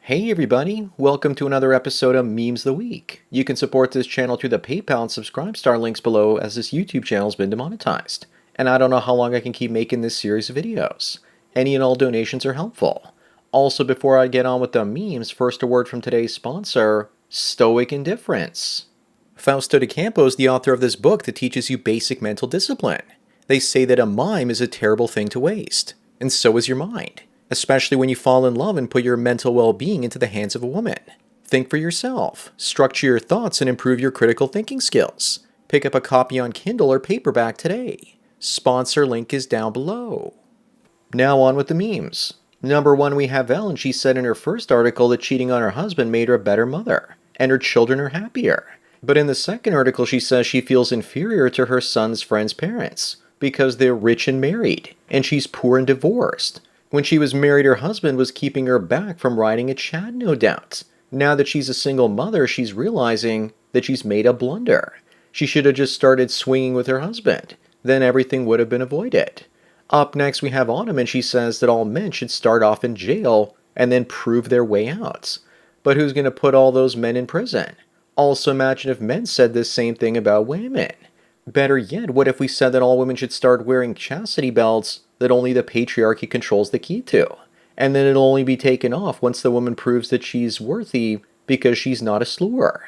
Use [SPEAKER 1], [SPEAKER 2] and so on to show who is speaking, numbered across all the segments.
[SPEAKER 1] Hey everybody, welcome to another episode of Memes of the Week. You can support this channel through the PayPal and Subscribe Star links below as this YouTube channel has been demonetized. And I don't know how long I can keep making this series of videos. Any and all donations are helpful. Also, before I get on with the memes, first a word from today's sponsor, Stoic Indifference. Fausto de Campo is the author of this book that teaches you basic mental discipline. They say that a mime is a terrible thing to waste, and so is your mind, especially when you fall in love and put your mental well-being into the hands of a woman. Think for yourself, structure your thoughts, and improve your critical thinking skills. Pick up a copy on Kindle or paperback today. Sponsor link is down below. Now on with the memes. Number one, we have Elle, and she said in her first article that cheating on her husband made her a better mother, and her children are happier. But in the second article, she says she feels inferior to her son's friend's parents because they're rich and married, and she's poor and divorced. When she was married, her husband was keeping her back from riding a Chad, no doubt. Now that she's a single mother, she's realizing that she's made a blunder. She should have just started swinging with her husband. Then everything would have been avoided. Up next, we have Autumn, and she says that all men should start off in jail and then prove their way out. But who's going to put all those men in prison? Also, imagine if men said this same thing about women. Better yet, what if we said that all women should start wearing chastity belts that only the patriarchy controls the key to? And then it'll only be taken off once the woman proves that she's worthy because she's not a slur.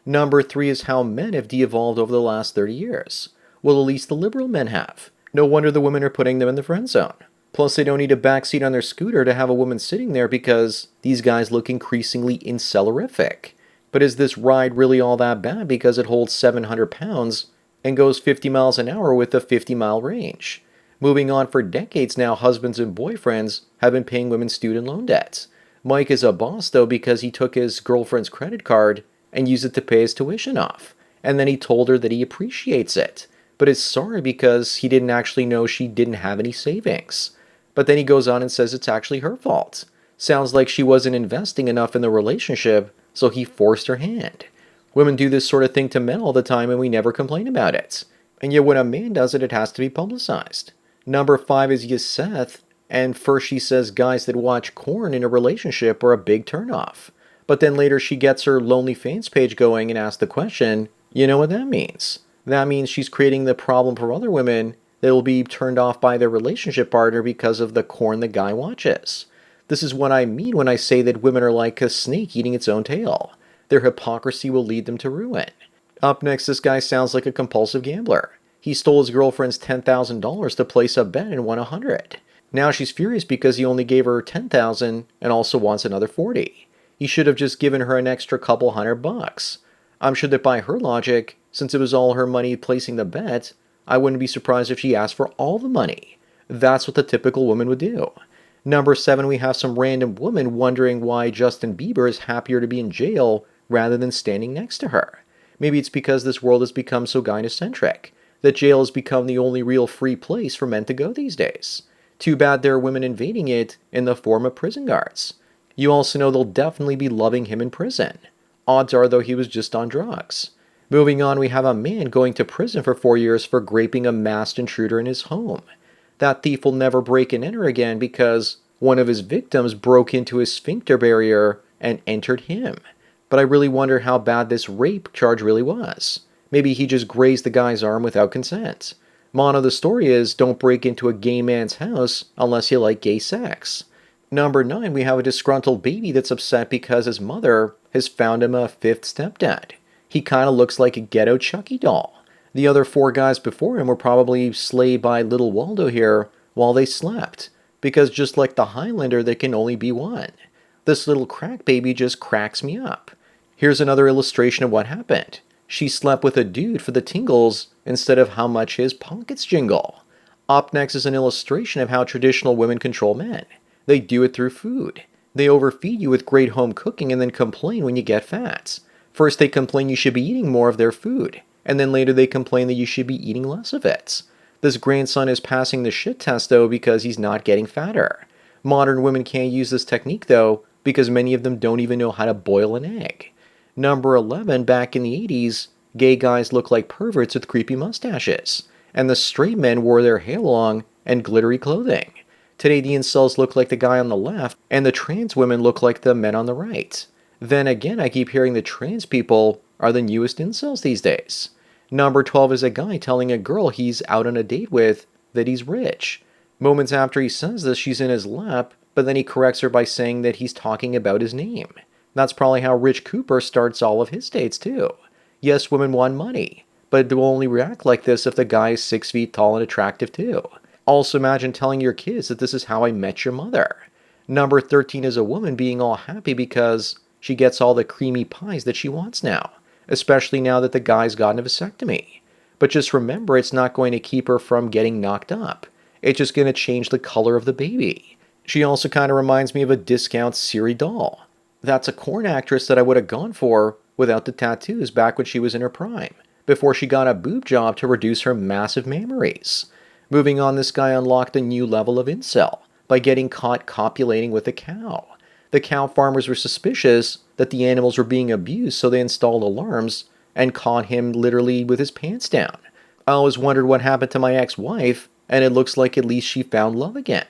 [SPEAKER 1] Number three is how men have de-evolved over the last 30 years. Well, at least the liberal men have. No wonder the women are putting them in the friend zone. Plus, they don't need a backseat on their scooter to have a woman sitting there because these guys look increasingly incellerific. But is this ride really all that bad because it holds 700 pounds and goes 50 miles an hour with a 50-mile range? Moving on, for decades now, husbands and boyfriends have been paying women student loan debts. Mike is a boss, though, because he took his girlfriend's credit card and used it to pay his tuition off. And then he told her that he appreciates it, but is sorry because he didn't actually know she didn't have any savings. But then he goes on and says it's actually her fault. Sounds like she wasn't investing enough in the relationship, so he forced her hand. Women do this sort of thing to men all the time and we never complain about it. And yet when a man does it, it has to be publicized. Number five is Yeseth, and first she says guys that watch porn in a relationship are a big turnoff. But then later she gets her Lonely Fans page going and asks the question, you know what that means? That means she's creating the problem for other women that will be turned off by their relationship partner because of the porn the guy watches. This is what I mean when I say that women are like a snake eating its own tail. Their hypocrisy will lead them to ruin. Up next, this guy sounds like a compulsive gambler. He stole his girlfriend's $10,000 to place a bet and won $100. Now she's furious because he only gave her $10,000 and also wants another $40. He should have just given her an extra couple $100. I'm sure that by her logic, since it was all her money placing the bet, I wouldn't be surprised if she asked for all the money. That's what the typical woman would do. Number seven, we have some random woman wondering why Justin Bieber is happier to be in jail rather than standing next to her. Maybe it's because this world has become so gynocentric that jail has become the only real free place for men to go these days. Too bad there are women invading it in the form of prison guards. You also know they'll definitely be loving him in prison. Odds are, though, he was just on drugs. Moving on, we have a man going to prison for 4 years for raping a masked intruder in his home. That thief will never break and enter again because one of his victims broke into his sphincter barrier and entered him. But I really wonder how bad this rape charge really was. Maybe he just grazed the guy's arm without consent. Mono, the story is, don't break into a gay man's house unless you like gay sex. Number nine, we have a disgruntled baby that's upset because his mother has found him a fifth stepdad. He kind of looks like a ghetto Chucky doll. The other four guys before him were probably slayed by little Waldo here while they slept, because just like the Highlander, there can only be one. This little crack baby just cracks me up. Here's another illustration of what happened. She slept with a dude for the tingles instead of how much his pockets jingle. Up next is an illustration of how traditional women control men. They do it through food. They overfeed you with great home cooking and then complain when you get fat. First they complain you should be eating more of their food, and then later they complain that you should be eating less of it. This grandson is passing the shit test though because he's not getting fatter. Modern women can't use this technique though because many of them don't even know how to boil an egg. Number 11, back in the 80s, gay guys looked like perverts with creepy mustaches, and the straight men wore their hair long and glittery clothing. Today the incels look like the guy on the left, and the trans women look like the men on the right. Then again, I keep hearing the trans people are the newest incels these days. Number 12 is a guy telling a girl he's out on a date with that he's rich. Moments after he says this, she's in his lap, but then he corrects her by saying that he's talking about his name. That's probably how Rich Cooper starts all of his dates too. Yes, women want money, but it will only react like this if the guy is 6 feet tall and attractive too. Also imagine telling your kids that this is how I met your mother. Number 13 is a woman being all happy because she gets all the creamy pies that she wants now, especially now that the guy's gotten a vasectomy. But just remember, it's not going to keep her from getting knocked up. It's just going to change the color of the baby. She also kind of reminds me of a discount Siri doll. That's a corn actress that I would have gone for without the tattoos back when she was in her prime, before she got a boob job to reduce her massive mammaries. Moving on, this guy unlocked a new level of incel by getting caught copulating with a cow. The cow farmers were suspicious that the animals were being abused, so they installed alarms and caught him literally with his pants down. I always wondered what happened to my ex-wife, and it looks like at least she found love again.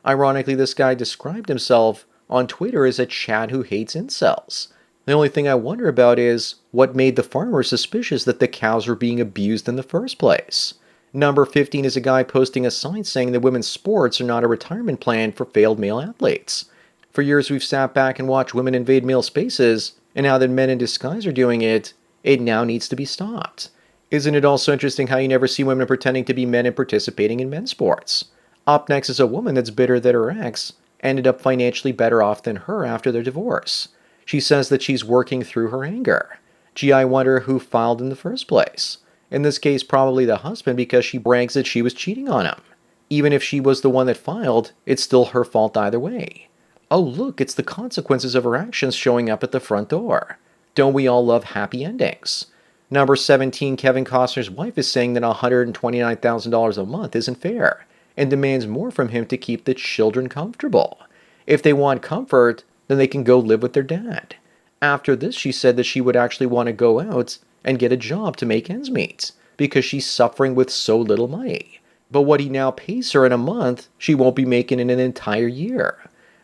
[SPEAKER 1] Ironically, this guy described himself on Twitter as a Chad who hates incels. The only thing I wonder about is what made the farmers suspicious that the cows were being abused in the first place. Number 15 is a guy posting a sign saying that women's sports are not a retirement plan for failed male athletes. For years we've sat back and watched women invade male spaces, and now that men in disguise are doing it, it now needs to be stopped. Isn't it also interesting how you never see women pretending to be men and participating in men's sports? Up next is a woman that's bitter that her ex ended up financially better off than her after their divorce. She says that she's working through her anger. Gee, I wonder who filed in the first place. In this case, probably the husband, because she brags that she was cheating on him. Even if she was the one that filed, it's still her fault either way. Oh look, it's the consequences of her actions showing up at the front door. Don't we all love happy endings? Number 17, Kevin Costner's wife is saying that $129,000 a month isn't fair, and demands more from him to keep the children comfortable. If they want comfort, then they can go live with their dad. After this, she said that she would actually want to go out and get a job to make ends meet, because she's suffering with so little money. But what he now pays her in a month, she won't be making in an entire year.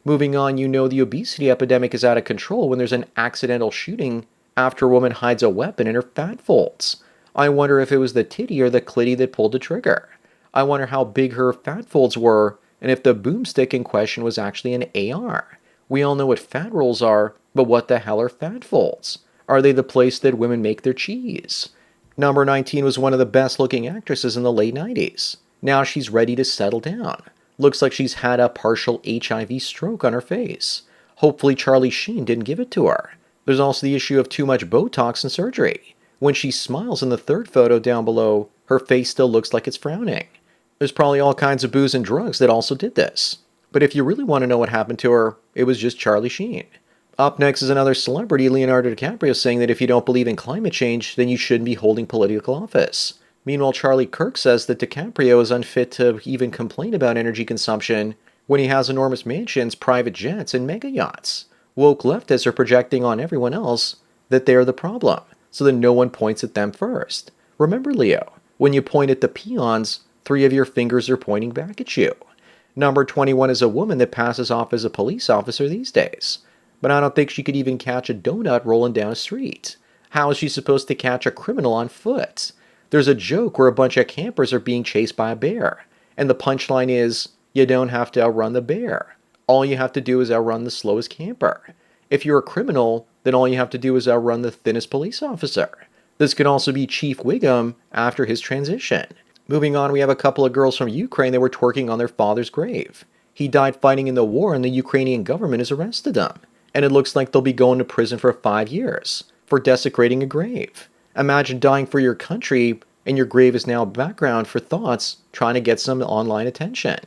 [SPEAKER 1] Moving on, you know the obesity epidemic is out of control when there's an accidental shooting after a woman hides a weapon in her fat folds. I wonder if it was the titty or the clitty that pulled the trigger. I wonder how big her fat folds were, and if the boomstick in question was actually an AR. We all know what fat rolls are, but what the hell are fat folds? Are they the place that women make their cheese? Number 19 was one of the best looking actresses in the late 90s. Now she's ready to settle down. Looks like she's had a partial HIV stroke on her face. Hopefully Charlie Sheen didn't give it to her. There's also the issue of too much Botox and surgery. When she smiles in the third photo down below, her face still looks like it's frowning. There's probably all kinds of booze and drugs that also did this. But if you really want to know what happened to her, it was just Charlie Sheen. Up next is another celebrity, Leonardo DiCaprio, saying that if you don't believe in climate change, then you shouldn't be holding political office. Meanwhile, Charlie Kirk says that DiCaprio is unfit to even complain about energy consumption when he has enormous mansions, private jets, and mega yachts. Woke leftists are projecting on everyone else that they are the problem, so that no one points at them first. Remember, Leo, when you point at the peons, 3 of your fingers are pointing back at you. Number 21 is a woman that passes off as a police officer these days. But I don't think she could even catch a donut rolling down a street. How is she supposed to catch a criminal on foot? There's a joke where a bunch of campers are being chased by a bear, and the punchline is, you don't have to outrun the bear. All you have to do is outrun the slowest camper. If you're a criminal, then all you have to do is outrun the thinnest police officer. This could also be Chief Wiggum after his transition. Moving on, we have a couple of girls from Ukraine that were twerking on their father's grave. He died fighting in the war, and the Ukrainian government has arrested them. And it looks like they'll be going to prison for 5 years for desecrating a grave. Imagine dying for your country, and your grave is now background for thoughts trying to get some online attention.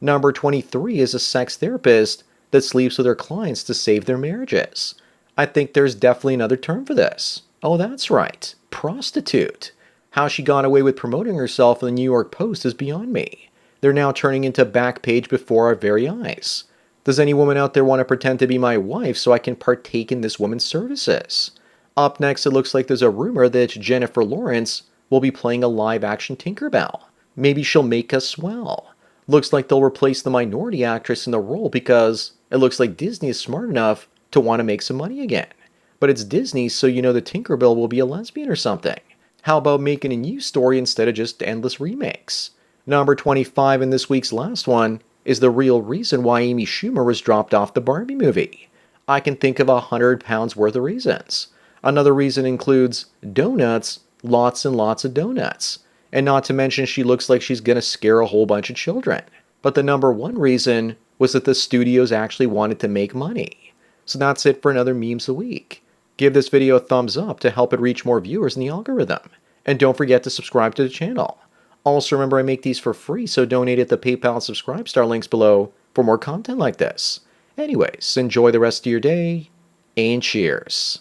[SPEAKER 1] Number 23 is a sex therapist that sleeps with her clients to save their marriages. I think there's definitely another term for this. Oh, that's right. Prostitute. How she got away with promoting herself in the New York Post is beyond me. They're now turning into Backpage before our very eyes. Does any woman out there want to pretend to be my wife so I can partake in this woman's services? Up next, it looks like there's a rumor that Jennifer Lawrence will be playing a live-action Tinkerbell. Maybe she'll make us swell. Looks like they'll replace the minority actress in the role because it looks like Disney is smart enough to want to make some money again. But it's Disney, so you know the Tinkerbell will be a lesbian or something. How about making a new story instead of just endless remakes? Number 25 in this week's last one is the real reason why Amy Schumer was dropped off the Barbie movie. I can think of £100 worth of reasons. Another reason includes donuts, lots and lots of donuts. And not to mention she looks like she's gonna scare a whole bunch of children. But the number one reason was that the studios actually wanted to make money. So that's it for another Memes a Week. Give this video a thumbs up to help it reach more viewers in the algorithm. And don't forget to subscribe to the channel. Also remember I make these for free, so donate at the PayPal and Subscribe Star links below for more content like this. Anyways, enjoy the rest of your day, and cheers.